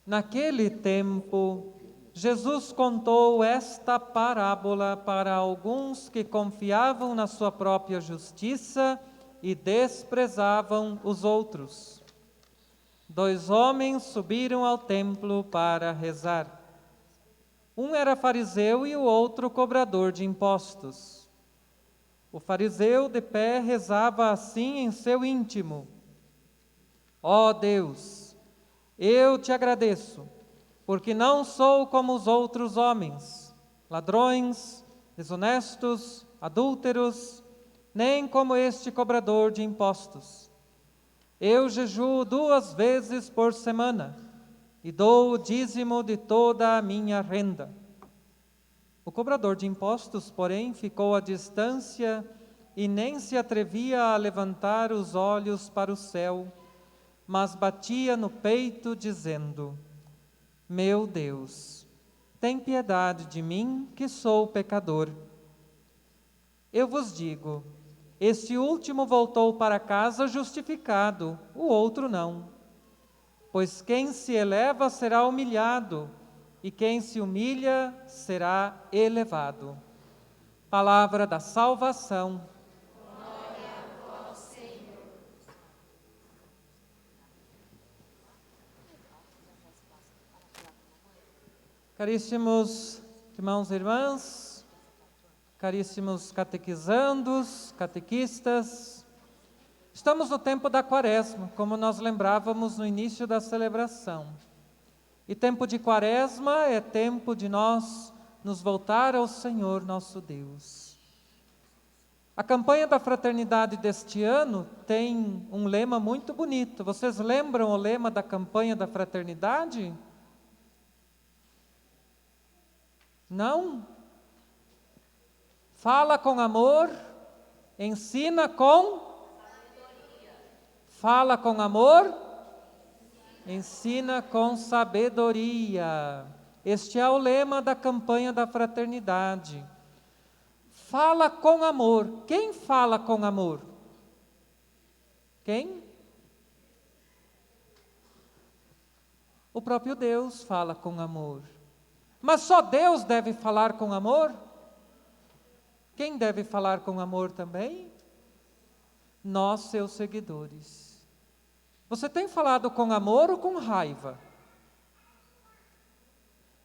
Naquele tempo, Jesus contou esta parábola para alguns que confiavam na sua própria justiça e desprezavam os outros. 2 homens subiram ao templo para rezar. Um era fariseu e o outro cobrador de impostos. O fariseu, de pé, rezava assim em seu íntimo: Ó Deus, eu te agradeço, porque não sou como os outros homens, ladrões, desonestos, adúlteros, nem como este cobrador de impostos. Eu jejuo 2 vezes por semana e dou o dízimo de toda a minha renda. O cobrador de impostos, porém, ficou à distância e nem se atrevia a levantar os olhos para o céu, mas batia no peito, dizendo: Meu Deus, tem piedade de mim, que sou pecador. Eu vos digo, este último voltou para casa justificado, o outro não. Pois quem se eleva será humilhado, e quem se humilha será elevado. Palavra da salvação. Glória a vós, Senhor. Caríssimos irmãos e irmãs, caríssimos catequizandos, catequistas, estamos no tempo da Quaresma, como nós lembrávamos no início da celebração. E tempo de Quaresma é tempo de nós nos voltar ao Senhor nosso Deus. A campanha da fraternidade deste ano tem um lema muito bonito. Vocês lembram o lema da campanha da fraternidade? Não? Fala com amor, ensina com sabedoria. Fala com amor, ensina com sabedoria. Este é o lema da campanha da fraternidade. Fala com amor. Quem fala com amor? Quem? O próprio Deus fala com amor. Mas só Deus deve falar com amor? Quem deve falar com amor também? Nós, seus seguidores. Você tem falado com amor ou com raiva?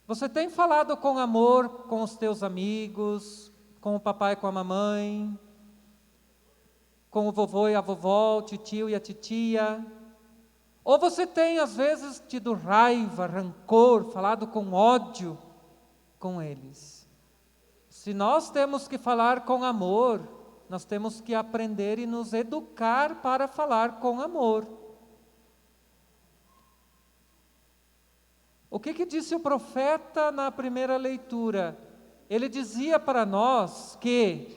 Você tem falado com amor com os teus amigos, com o papai e com a mamãe, com o vovô e a vovó, o titio e a titia? Ou você tem, às vezes, tido raiva, rancor, falado com ódio com eles? Se nós temos que falar com amor, nós temos que aprender e nos educar para falar com amor. O que disse o profeta na primeira leitura? Ele dizia para nós que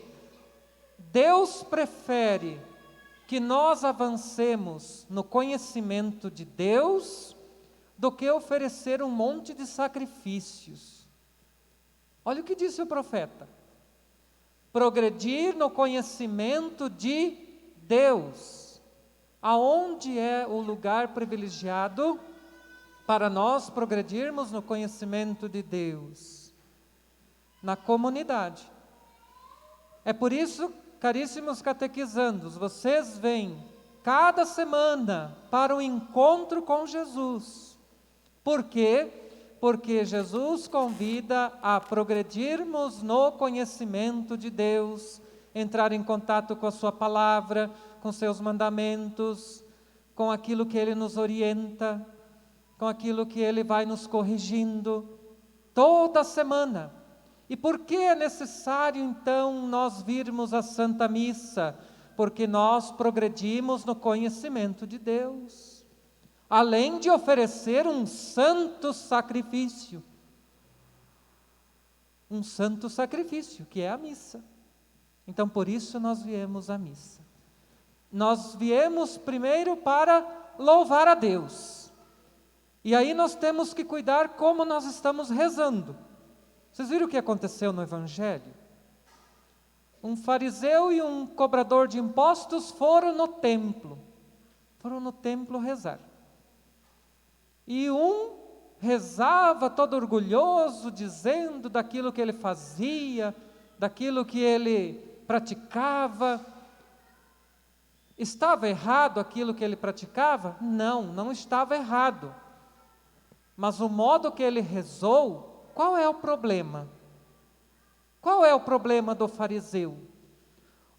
Deus prefere que nós avancemos no conhecimento de Deus do que oferecer um monte de sacrifícios. Olha o que disse o profeta: progredir no conhecimento de Deus. Aonde é o lugar privilegiado para nós progredirmos no conhecimento de Deus? Na comunidade. É por isso, caríssimos catequizandos, vocês vêm cada semana para o encontro com Jesus. Por quê? Porque Jesus convida a progredirmos no conhecimento de Deus, entrar em contato com a sua palavra, com seus mandamentos, com aquilo que Ele nos orienta, com aquilo que Ele vai nos corrigindo, toda semana. E por que é necessário, então, nós virmos à Santa Missa? Porque nós progredimos no conhecimento de Deus. Além de oferecer um santo sacrifício. Um santo sacrifício, que é a missa. Então, por isso nós viemos à missa. Nós viemos primeiro para louvar a Deus. E aí nós temos que cuidar como nós estamos rezando. Vocês viram o que aconteceu no Evangelho? Um fariseu e um cobrador de impostos foram no templo. Foram no templo rezar. E um rezava todo orgulhoso, dizendo daquilo que ele fazia, daquilo que ele praticava. Estava errado aquilo que ele praticava? Não, não estava errado. Mas o modo que ele rezou, qual é o problema? Qual é o problema do fariseu?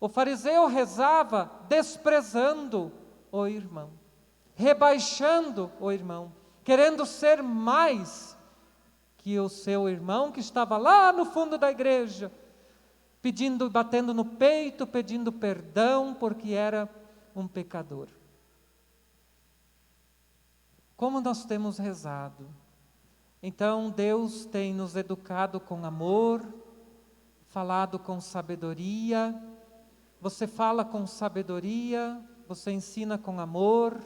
O fariseu rezava desprezando o irmão, rebaixando o irmão, querendo ser mais que o seu irmão que estava lá no fundo da igreja, pedindo, batendo no peito, pedindo perdão porque era um pecador. Como nós temos rezado? Então Deus tem nos educado com amor, falado com sabedoria. Você fala com sabedoria, você ensina com amor.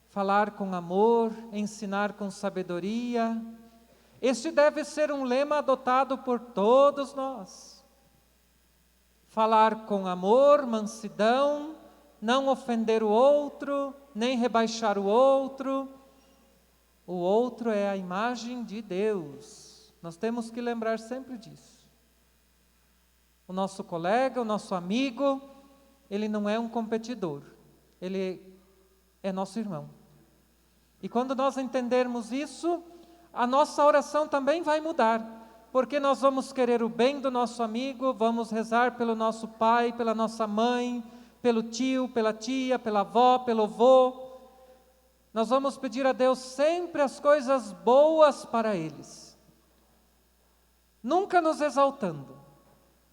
Falar com amor, ensinar com sabedoria. Este deve ser um lema adotado por todos nós. Falar com amor, mansidão, não ofender o outro, nem rebaixar o outro. O outro é a imagem de Deus. Nós temos que lembrar sempre disso. O nosso colega, o nosso amigo, ele não é um competidor. Ele é nosso irmão. E quando nós entendermos isso, a nossa oração também vai mudar, porque nós vamos querer o bem do nosso amigo, vamos rezar pelo nosso pai, pela nossa mãe, pelo tio, pela tia, pela avó, pelo avô. Nós vamos pedir a Deus sempre as coisas boas para eles, nunca nos exaltando,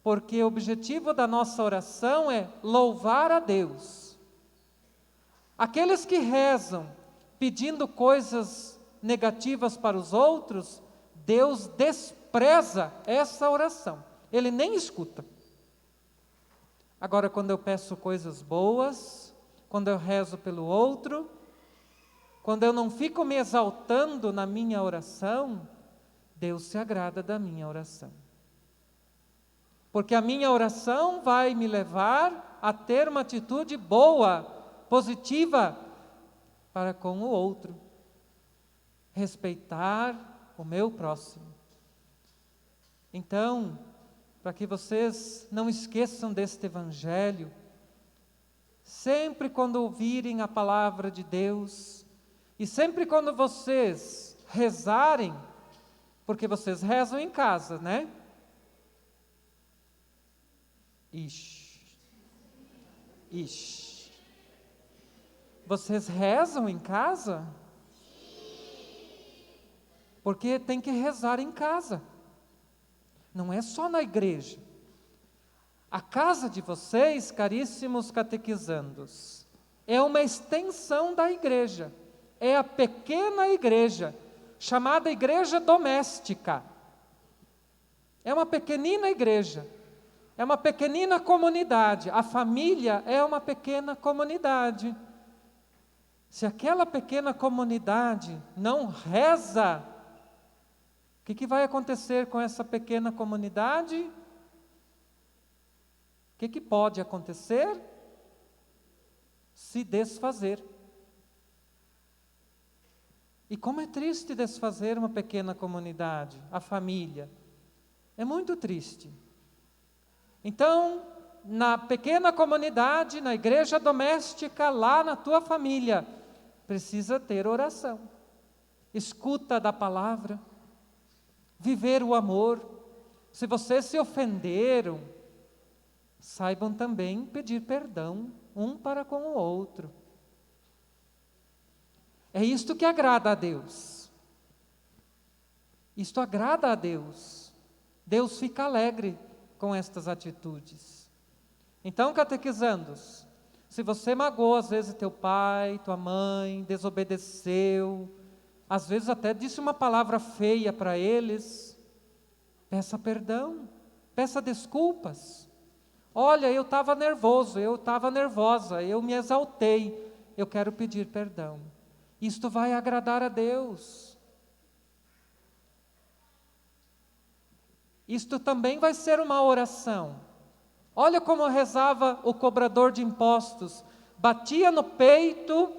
porque o objetivo da nossa oração é louvar a Deus. Aqueles que rezam pedindo coisas negativas para os outros, Deus despreza essa oração. Ele nem escuta. Agora, quando eu peço coisas boas, quando eu rezo pelo outro, quando eu não fico me exaltando na minha oração, Deus se agrada da minha oração. Porque a minha oração vai me levar a ter uma atitude boa, positiva, para com o outro, respeitar o meu próximo. Então, para que vocês não esqueçam deste evangelho, sempre quando ouvirem a palavra de Deus, e sempre quando vocês rezarem, porque vocês rezam em casa, né? Ixi. Vocês rezam em casa? Porque tem que rezar em casa. Não é só na igreja. A casa de vocês, caríssimos catequizandos, é uma extensão da igreja. É a pequena igreja, chamada igreja doméstica. É uma pequenina igreja. É uma pequenina comunidade. A família é uma pequena comunidade. Se aquela pequena comunidade não reza, o que vai acontecer com essa pequena comunidade? O que pode acontecer? Se desfazer. E como é triste desfazer uma pequena comunidade, a família. É muito triste. Então, na pequena comunidade, na igreja doméstica, lá na tua família, precisa ter oração, escuta da palavra, viver o amor. Se vocês se ofenderam, saibam também pedir perdão um para com o outro. É isto que agrada a Deus. Isto agrada a Deus. Deus fica alegre com estas atitudes. Então, catequizandos, se você magoou às vezes teu pai, tua mãe, desobedeceu, às vezes até disse uma palavra feia para eles, peça perdão, peça desculpas. Olha, eu estava nervoso, eu estava nervosa, eu me exaltei, eu quero pedir perdão. Isto vai agradar a Deus. Isto também vai ser uma oração. Olha como rezava o cobrador de impostos, batia no peito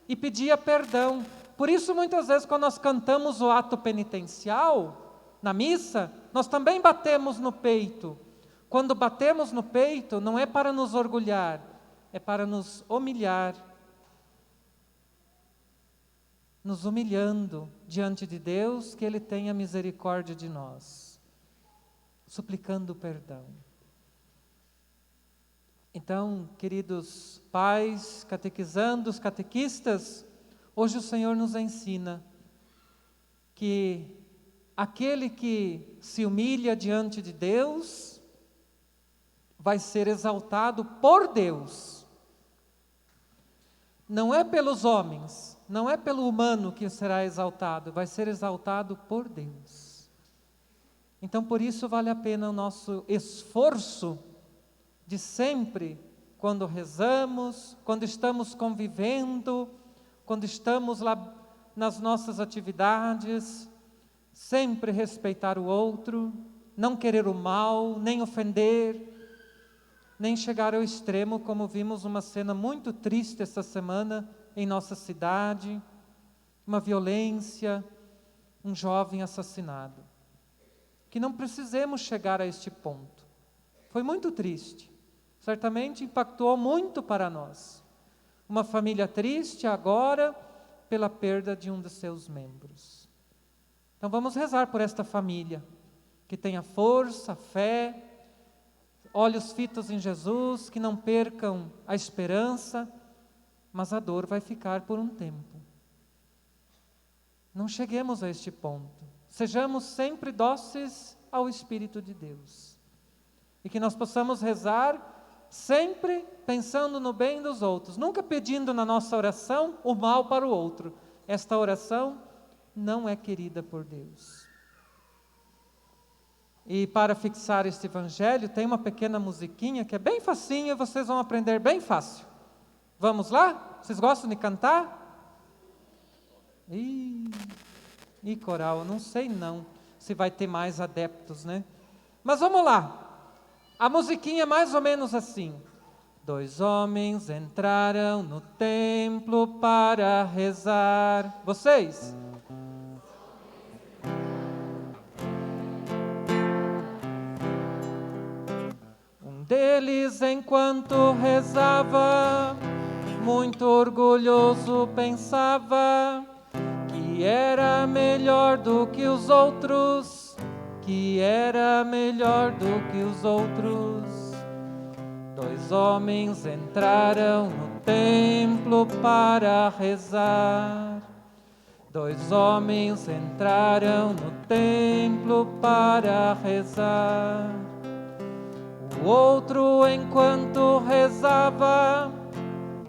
e pedia perdão. Por isso, muitas vezes, quando nós cantamos o ato penitencial, na missa, nós também batemos no peito. Quando batemos no peito, não é para nos orgulhar, é para nos humilhar, nos humilhando diante de Deus, que Ele tenha misericórdia de nós, suplicando perdão. Então, queridos pais, catequizandos, catequistas, hoje o Senhor nos ensina que aquele que se humilha diante de Deus vai ser exaltado por Deus. Não é pelos homens, não é pelo humano que será exaltado, vai ser exaltado por Deus. Então, por isso vale a pena o nosso esforço de sempre, quando rezamos, quando estamos convivendo, quando estamos lá nas nossas atividades, sempre respeitar o outro, não querer o mal, nem ofender, nem chegar ao extremo, como vimos uma cena muito triste essa semana em nossa cidade, uma violência, um jovem assassinado. Que não precisemos chegar a este ponto. Foi muito triste, certamente impactou muito para nós. Uma família triste agora pela perda de um de seus membros. Então vamos rezar por esta família, que tenha força, fé, olhos fitos em Jesus, que não percam a esperança, mas a dor vai ficar por um tempo. Não cheguemos a este ponto. Sejamos sempre dóceis ao Espírito de Deus. E que nós possamos rezar sempre pensando no bem dos outros, nunca pedindo na nossa oração o mal para o outro. Esta oração não é querida por Deus. E para fixar este evangelho, tem uma pequena musiquinha que é bem facinha, vocês vão aprender bem fácil. Vamos lá? Vocês gostam de cantar? Ih, coral, não sei não se vai ter mais adeptos, né? Mas vamos lá. A musiquinha é mais ou menos assim. 2 homens entraram no templo para rezar. Vocês? Um deles, enquanto rezava, muito orgulhoso pensava que era melhor do que os outros, que era melhor do que os outros. 2 homens entraram no templo para rezar. 2 homens entraram no templo para rezar. O outro, enquanto rezava,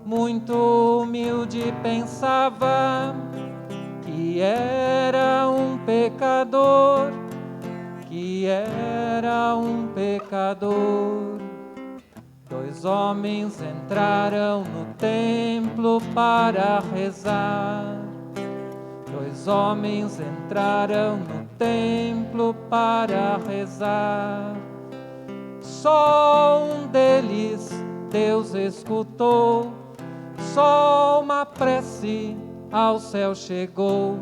muito humilde pensava que era um pecador, que era um pecador. 2 homens entraram no templo para rezar. 2 homens entraram no templo para rezar. Só um deles Deus escutou, só uma prece ao céu chegou.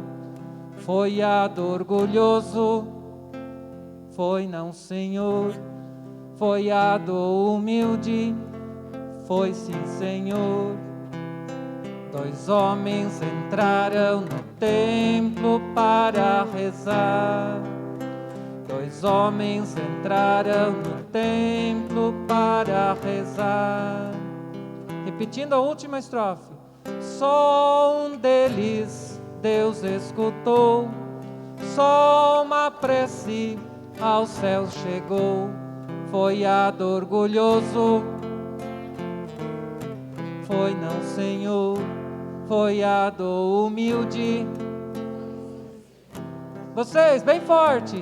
Foi a do orgulhoso, foi não, Senhor. Foi a do humilde, foi sim, Senhor. 2 homens entraram no templo para rezar. 2 homens entraram no templo para rezar. Repetindo a última estrofe. Só um deles Deus escutou, só uma prece ao céu chegou. Foi a do orgulhoso, foi não, Senhor. Foi a do humilde. Vocês, bem forte.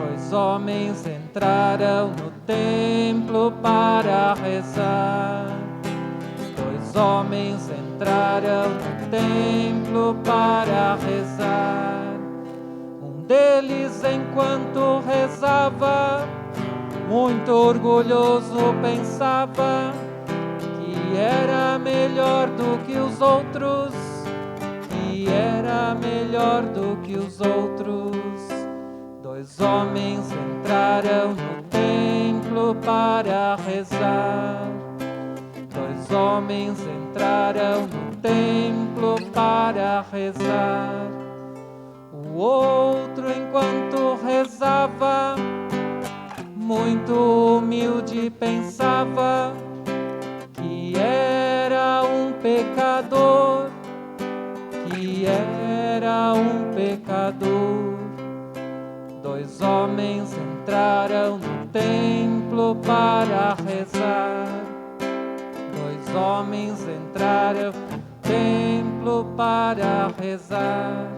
2 homens entraram no templo para rezar. 2 homens entraram no templo para rezar. Um deles, enquanto rezava, muito orgulhoso pensava que era melhor do que os outros, que que era melhor do que os outros. Dois homens entraram no templo para rezar. Dois homens entraram no templo para rezar. O outro, enquanto rezava, muito humilde pensava que era um pecador, que era um pecador. Dois homens entraram no templo para rezar. Dois homens entraram no templo para rezar.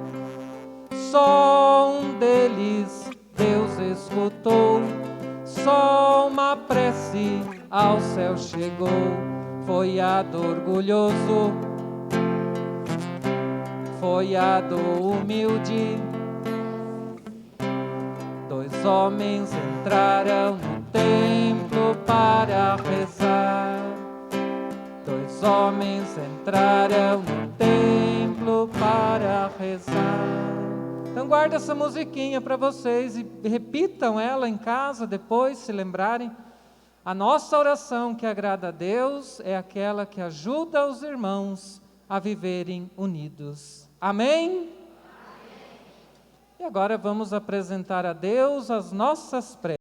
Só um deles Deus escutou, só uma prece ao céu chegou. Foi a do orgulhoso, foi a do humilde. Dois homens entraram no templo para rezar. Dois homens entraram no templo para rezar. Então guarda essa musiquinha para vocês e repitam ela em casa depois, se lembrarem. A nossa oração que agrada a Deus é aquela que ajuda os irmãos a viverem unidos. Amém? E agora vamos apresentar a Deus as nossas preces.